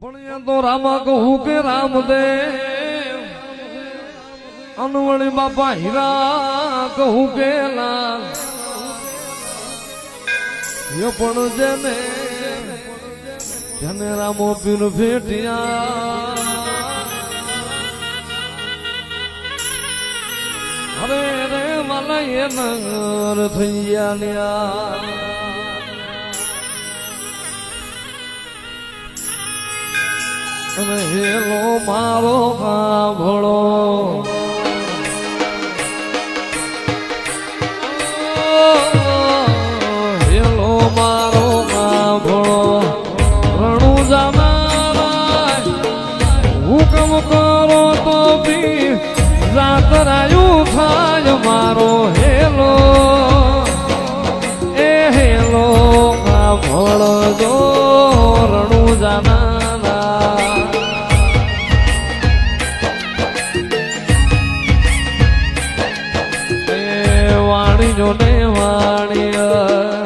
પણ તો રામા કહું કે રામદેવ અનવળી બાપા હીરા કહું કે લાલ પણ જેને રામો પીર ભેટિયા અરે રે મને એ નગર થઈ ગયા અને હેલો મારો કાભળો હેલો મારો કાભળો રણું જાનારા હુકમ કરો તો બી રાતરાયું થાય મારો હેલો એ હેલો કાભળો જો રણું જાના વાણીઓ ને વાણિયા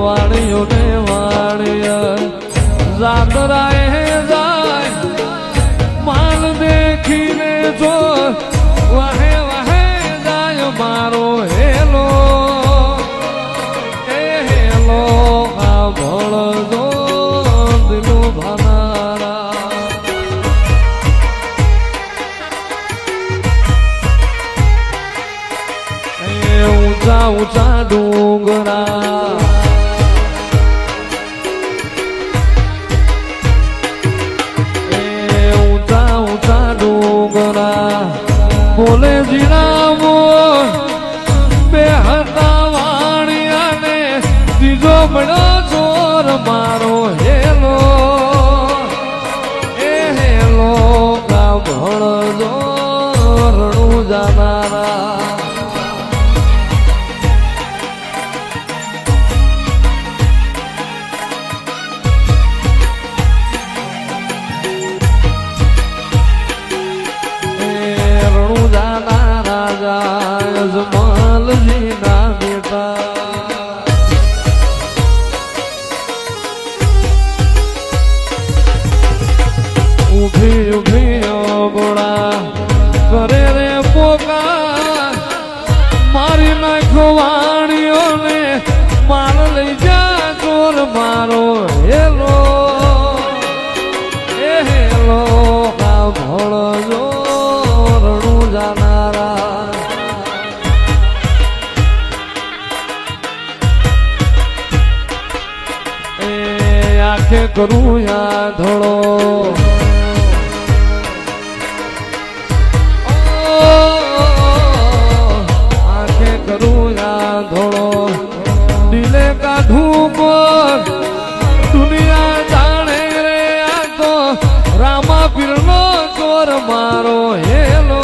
વાણીઓ ને વાણિયા જાતરાએ જાય માલ દેખીને જો વાહે વાહે જાય મારો હેલો એ હેલો આ ભળજો દિલો ભાનારા ઊંચા ઊંચા ડુંગરા ઊંચા ઊંચા ડુંગરા બોલે જીરામો બે હતા વાણિયા ને ત્રીજો બડો ચોર મારો હેલો એ હેલો કા ભણજો રણું જાનારા જમાલજી ના બેટા ઉભી ઉભી ગોળા કરે રે પોકાર મારી નાખો વાણીઓને માર લઈ જા ચોર મારો હેલો એ હેલો કા ભળજો રણું જાનારા આંખે કરું યા ધોળો આંખે કરું યા ધોળો દિલે કાઢું પર દુનિયા જાણે રે આ તો રામા પીરનો ચોર મારો હેલો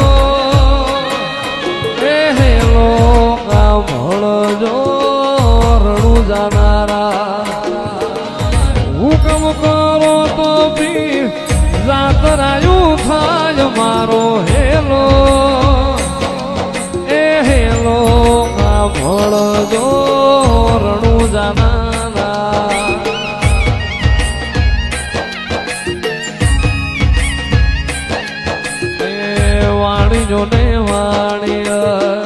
એ હેલો કા ભળજો રણું જાનારા હુકમ કરો તો બી રાતરાયું થાય મારો હેલો એ હેલો કા ભળજો રણું જાનારા એ વાણીઓ ને વાણિયા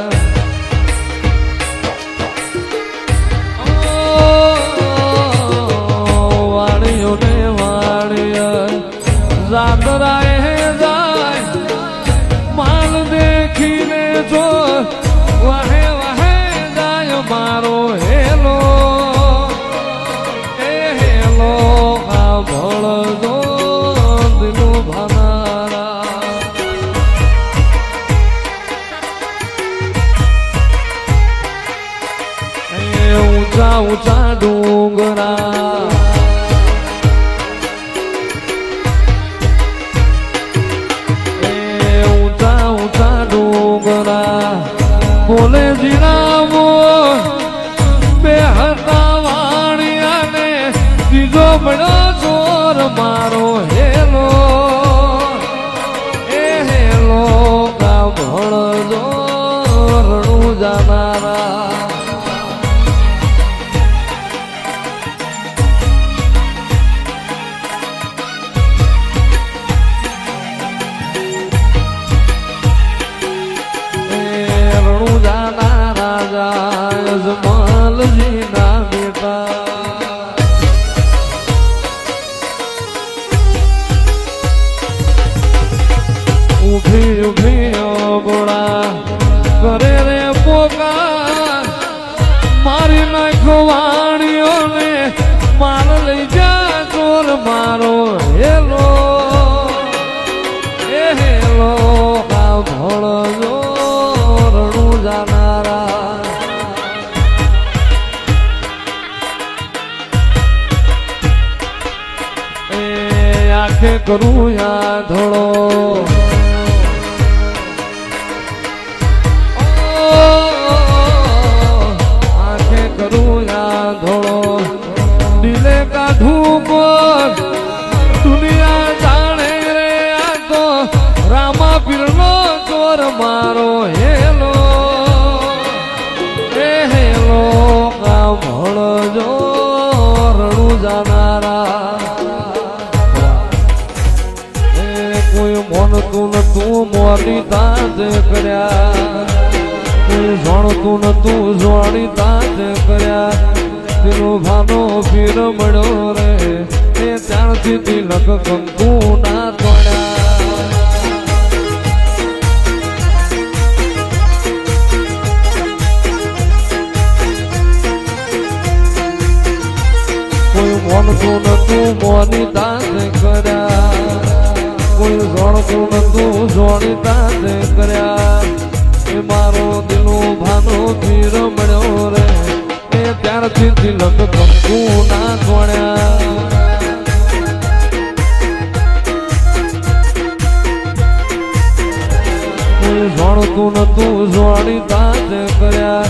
જાતરાએ જાય માલ દેખીને જો વાહે વાહે જાય મારો હેલો એ હેલો આ ભળજો દિલો ભાનારા ઊંચા ઊંચા ડુંગરા બોલે જીરામો બે હતા વાણિયા ને ત્રીજો બડો ચોર મારો હેલો એ હેલો કા ભળજો રણું જાનારા અજમલજી ના બેટા ઉભી ઉભી ગોળા કરે રે પોકાર મારી નાખો વાણીઓને માર લઈ જા ચોર મારો હેલો એ હેલો કા ભળજો રણું જાનારા એ આંખે કરું યા ધોળો દિલે કાઢું પર દુનિયા જાણે રે આ તો રામા પીરનો ચોર મારો હેલો એ હેલો કા ભળજો રણું જાનારા એ કોઈ મોનતું નતું મોની તાજ કર્યા કોઈ જાણતું નતું જોણી તાજ કર્યા તેનો ભાનો પીર મળ્યો રે એ ત્યારથી તિલક કંકુ ના તોડ્યા કોઈ મોનતું નતું મોની તાજ કર્યા કોઈ જાણતું નતું જોણી તાજ કર્યા એ મારો દિલો ભાનો પીર મળ્યો રે ત્યારથી તિલક કંકુ ના તોડ્યા કોઈ જાણતું નતું જોડી તાજ કર્યા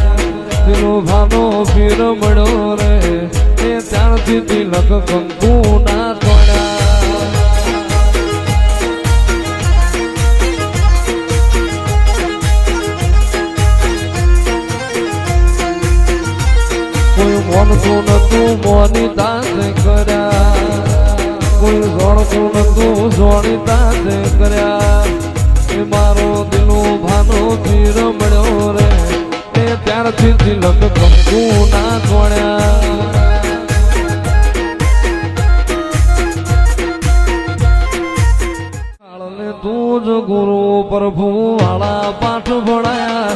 તેનો ભાનો પીર મળ્યો રે એ ત્યારથી તિલક કંકુ ના તોડ્યા કોઈ મોનતું નતું મોની તાજ કર્યા કોઈ જોણતું નતું જોણી તાજ કર્યા એ મારો દિલો ભાનો પીર મળ્યો રે એ ત્યારથી તિલક કંકુ ના તોડ્યા તું જ ગુરુ પ્રભુ વાળા પાઠ ભણાયા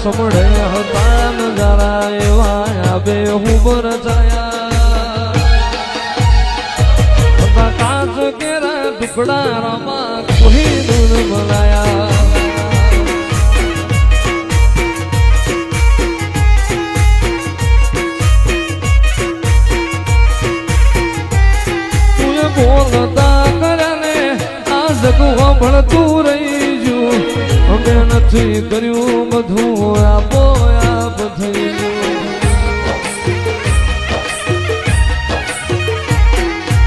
સમડે હતા નજારા એવા બે હુબર છાયા કાચ કેરા ટુકડા રામા કોઈ દૂર બનાયા તું બોલતા કર્યાને આ જગવા ભણતું રહી ગયું અમે નથી કર્યું બધું આપો આપ થઈ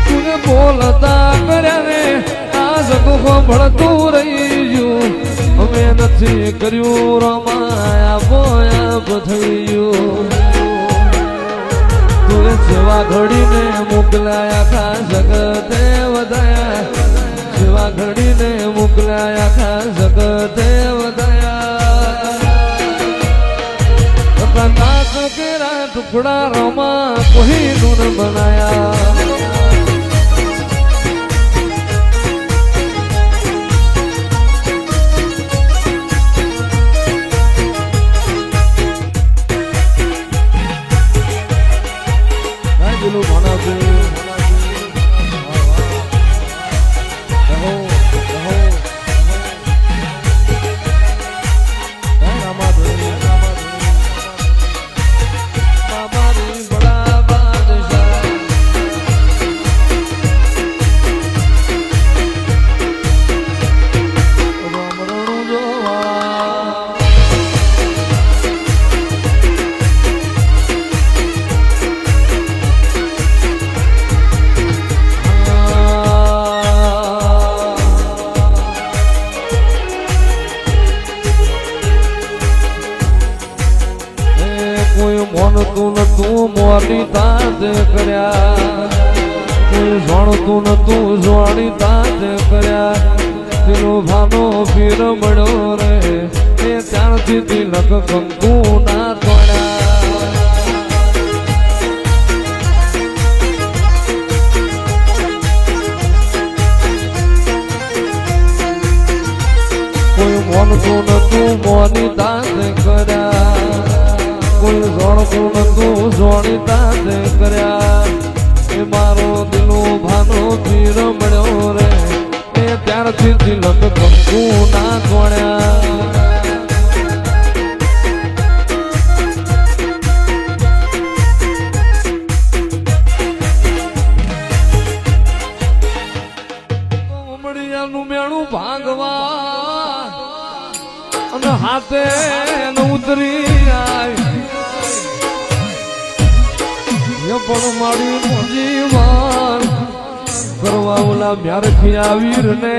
તું બોલતા કર્યા ને આ જગો ભળતું રહી ગયું અમે નથી કર્યું રમાય આપો આપ થઈ ગયું તું સેવા ઘડીને મોકલાયા ખા જગતે વધાયા સેવા ઘડીને મોકલાયા ખા જગતે વધાયા નાચ કેરા ટુકડા રમા કોઈ નૂન બનાયા મોનતું નતું મોની તાજ કર્યા કોઈ જાણતું નતું જોણી તાજ કર્યા તેનો ભાનો પીર મળ્યો રે એ ત્યારથી તિલક કંકુ ના તોડ્યા મોની તાતે કર્યા કોઈ જોણતું નતું જોણી તાતે કર્યા એ મારો દિલો ભાનો પીર મળ્યો રે એ ત્યારથી દિલત કંકુ ના તોડ્યા નું મેણું ભાગવા અને હાથે ઉતરી આય પણ મારી મોજીવાન કરવા ઓલા મ્યારખિયા વીર ને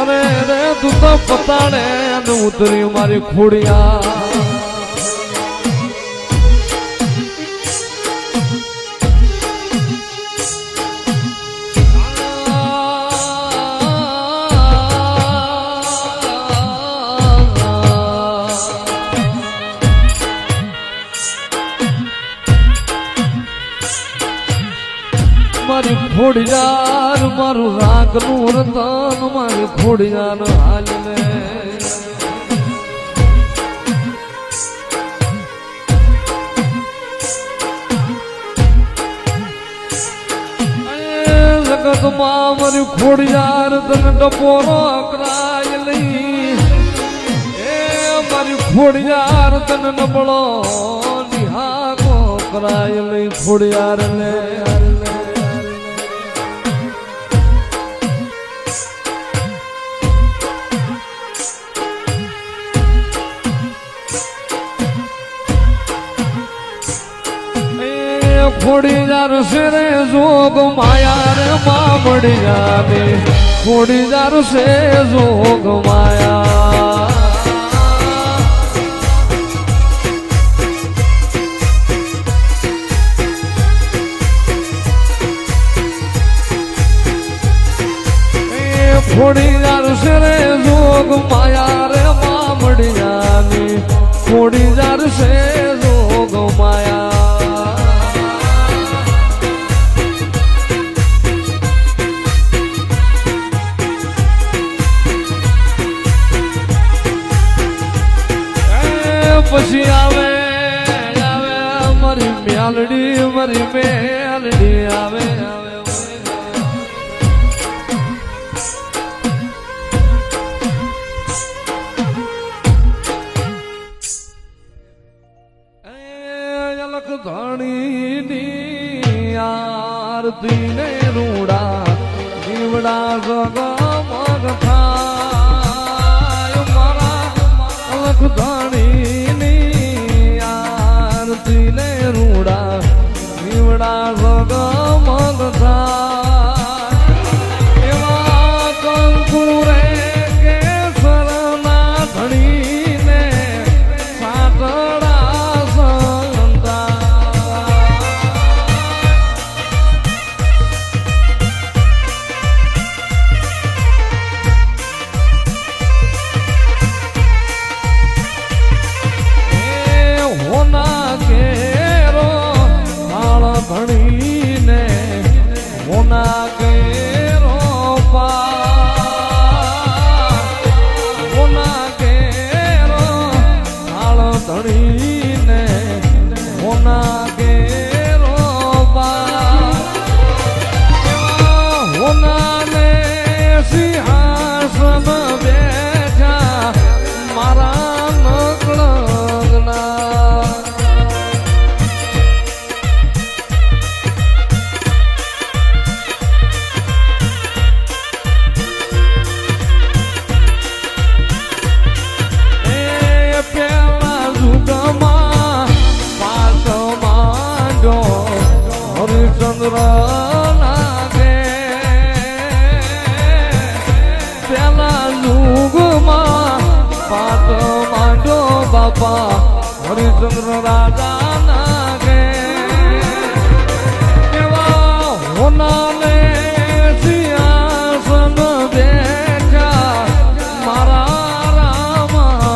અરે રે તું તો પતાડે અને ઉતરી મારી ખોડિયા મારી ખોડિયાર મારું રાગનું રતન મારી ખોડિયાર હાલ ને જગતમાં મારી ખોડિયાર તને ટપોરો કરાય લઈ એ મારી ખોડિયાર તને નબળો નિહાકો કરાય લઈ ખોડિયાર ને ખોડીદાર છે રે જોગ માયા રે મામડિયા ને ખોડીદાર છે જોગ માયા ખોડીદાર છે રે જોગ માયા રે મામડિયા ને ખોડીદાર છે જોગ માયા પછી આવે આવે મારી મેલડી આવે અલખ ધણીની આરતી ને રૂડા જીવડા જગમગ થાય મારા અલખ ધણી રૂડા જીવડા જગમગ એવા કંકુરે કેસરના ધણીને સાતડા સંતા હોના કેરો હાળ ધણીને હોના કેરો હોના કેરો હાળ ધણીને હોના કેરો હોનાને સિંહાસન બેઠા મારા નકળના હરિચંદ્ર લાગે પેલા યુગમાં પાત માંડો બાપા હરિચંદ્ર રાજા નાગે એવા હોનાને સિંહાસન બેઠા મારા રામા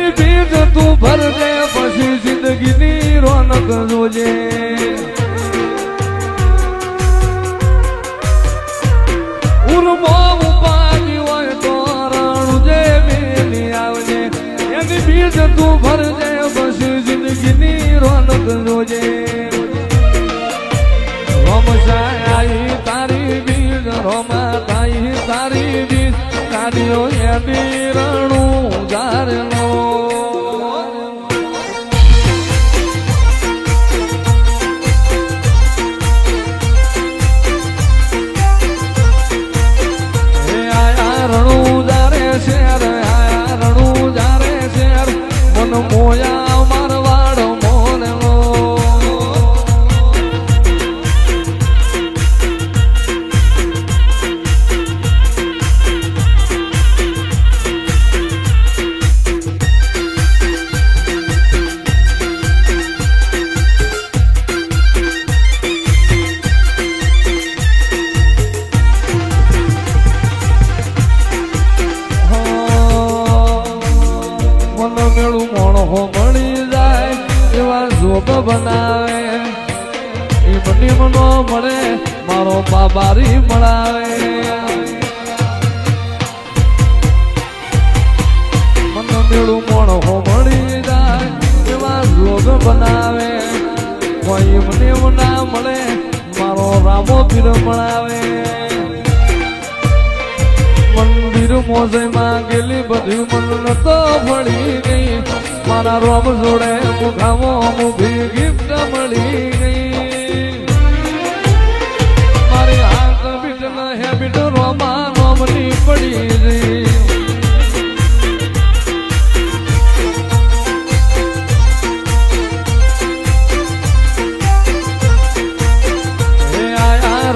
એની બીજ તું ભરજે પછી જિંદગીની રોનક જોજે ઉર્મો ઉપાડી હોય તો રણું જે મેલી આવજે એની બીજ તું ભરજે પછી જિંદગીની રોનક જોજે રોમશાઈ તારી બીજ રોમા તાઈ તારી બીજ કાઢ્યો એની રણું જારનો રણું જારે શેર આયા રણું જારે શેર મન મોયા મારવાડ મોરનો મેળું મોણો મળી જાય એવા જોબ બનાવે એ મને મનો મળે મારો બાબારી મળાવે મને મેળું મોણો મળી જાય એવા જોબ બનાવે કોઈ મને ના મળે મારો રામો પીર મળાવે મંદિર મોજે માં ગેલી બધી મન તો ભળી ગઈ મારા રોમ જોડે મુખામો મુભી ગિફ્ટ મળી ગઈ મારી હાથ બીટ ન હેબિટ રોમા રોમની પડી ગઈ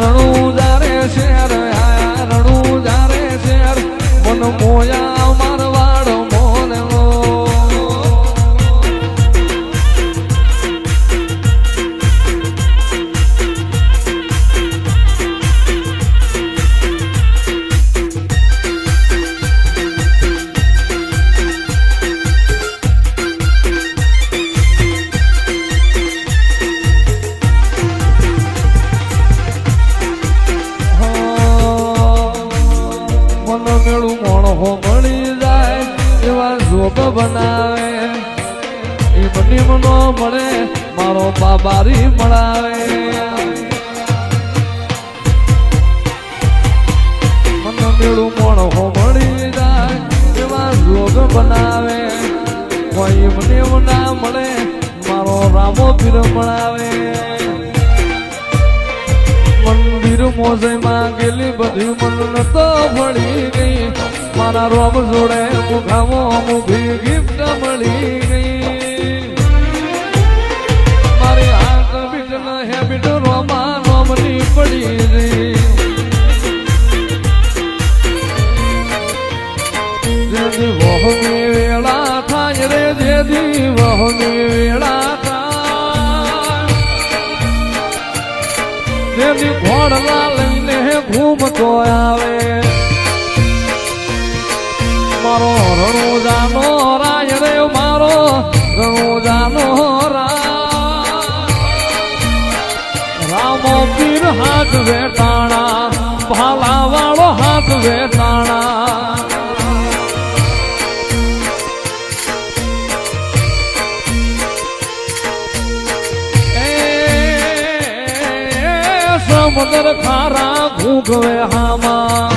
રણું જારે શેર આયા રણું જારે શેર મન મોયા મારવાડ મોરનો મેળું મોણો મળી જાય એવા જોબ બનાવે એ મને મનો મળે મારો બાબારી મળાવે મને મેળું મોણો મળી જાય એવા જોબ બનાવે કોઈ મને ના મળે મારો રામો પીર મળાવે મંદિર મોજે માં ગેલી બધી મન તો ભળી ગઈ મારા રોમ જોડે મુખામો મુભી ગિફ્ટ મળી ગઈ મારી હાથ બીટ ન હેબિટ રોમા રોમની પડી ગઈ જેદી વહની વેળા થાય રે જેદી વહની વેળા જેની ઘોડલા લઈને ઘૂમતો આવે મારો રણુજાનો રાય રે મારો રણુજાનો રામો પીર હાથ વેટાણા ભાલા વાળો હાથ વેટાણા સમુદ્ર ખારા ઘૂંઘવે હામાં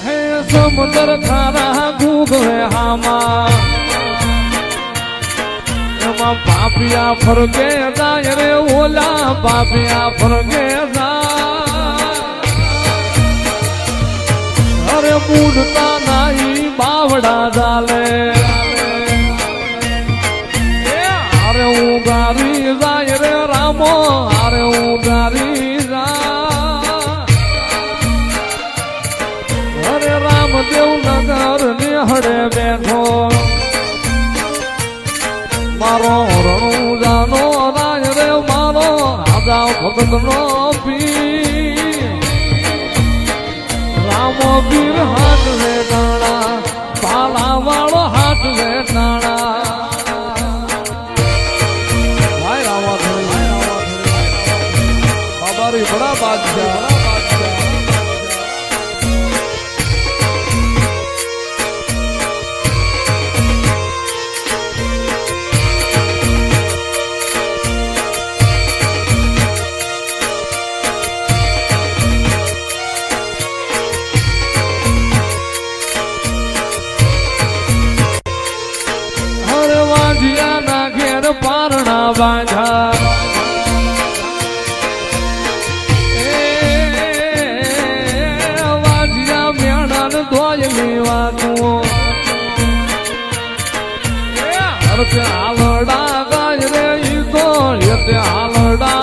હે સમુદ્ર ખારા ઘૂંઘવે હામાં એમાં પાપિયા ફરકે જાય રે ઓલા પાપિયા ફરકે જાય અરે મૂડતા નાઈ બાવડા ચાલે ઉગારી જાય રે રામો અરે ઉગારી જાય અરે રામદેવ નગર નિહળે બેઠો મારો રણુજાનો રાય રે મારો રાજા ભગત નો પીર રામો પીર બાંધા વાજિયા મેણન ધોયલી વાતું હરતે હાલડા ગાય રે ઈ તો યતે હાલડા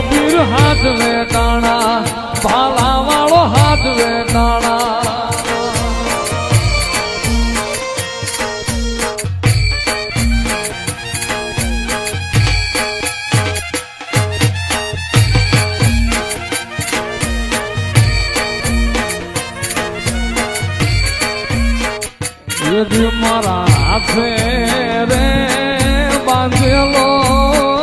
પીર હાથ વેટાણા ભાલા વાળો હાથ વેટાણા યદી મારા હાથે રે બાંધેલો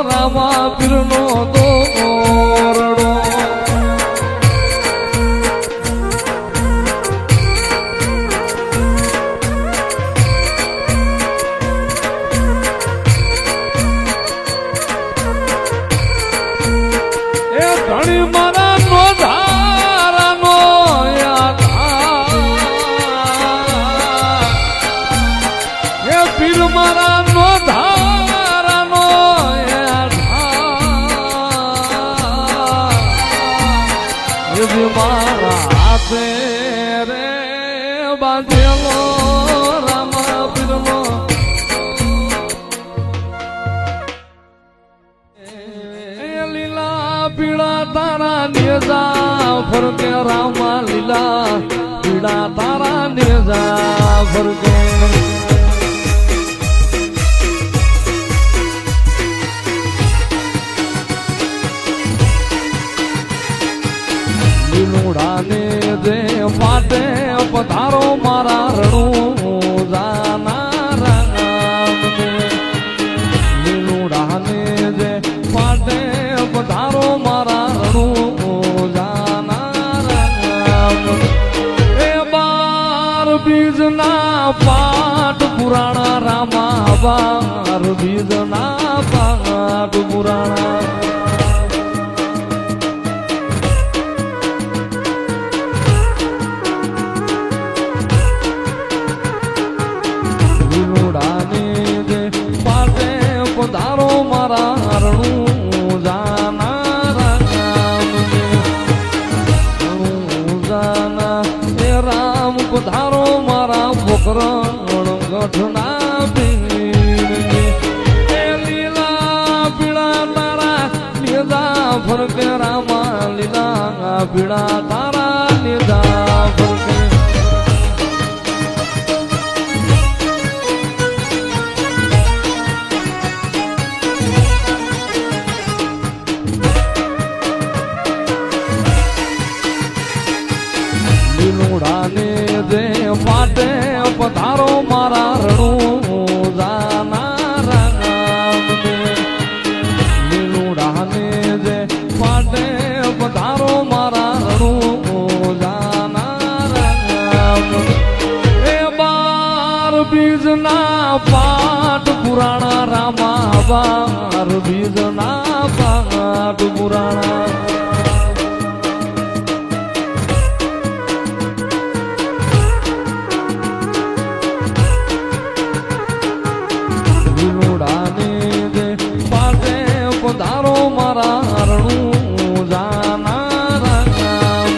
રામા પીરનો દોરડો એ ધણી મારા નો ધારાનો એ પીર મારા નો ધારાનો મારા હાથે રે બાંધેલો રામા પીરનો લીલા પીળા તારા નેજા ફરકે રામા લીલા પીળા તારા નેજા ફરકે લીલુડાને જે માટે પધારો મારા રણું જાના રામને લીલુડાને જે માટે પધારો મારા રણું જાના રામ એ 12 બીજના પાઠ પુરાણા રામા 12 બીજના પાઠ પુરાણા પધારો મારા રણું જાના રામ રણું જાના એ રામ પધારો મારા પોકરણ ગઠના પીર એ લીલા પીળા તારા નિદા ફરકે રામા લીલા પીળા તારા નિદા ફરકે લીલુડાને જે માટે પધારો મારા રણું જાના રામ લીલુડાને જે માટે પધારો મારા રણું જાના રામ એ 12 બીજના પાઠ પુરાણા રામા 12 બીજના પાઠ પુરાણા પધારો મારા રણું જાના રામ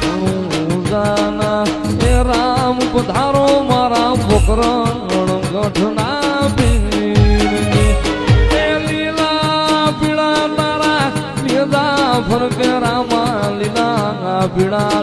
રણું જાના એ રામ પધારો મારા પોકરણ ગઠના પીર એ લીલા પીળા તારા નિદા ફરકે રામા લીલા પીળા